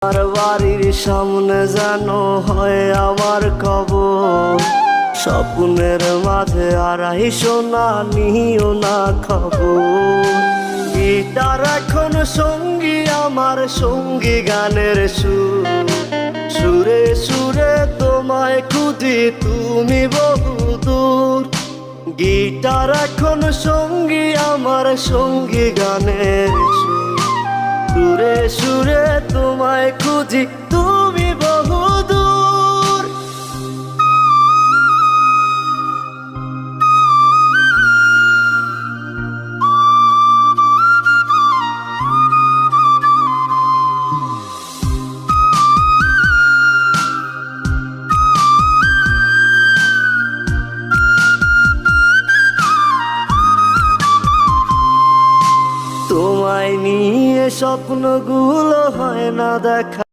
আমার বাড়ির সামনে যেন হয় আমার কবর, স্বপ্নের মাঝে আড়াইশো না নিও না খবর। গিটার এখন সঙ্গী আমার, সঙ্গী গানের সুর, সুরে সুরে তোমায় খুঁজি তুমি বহুদূর। গিটার এখন সঙ্গী আমার, সঙ্গী গানের সুর, সুরে সুরে তোমায় খুঁজি তুমি বহুদূর। তোমায় নিয়ে স্বপ্নগুলো হয় না দেখা।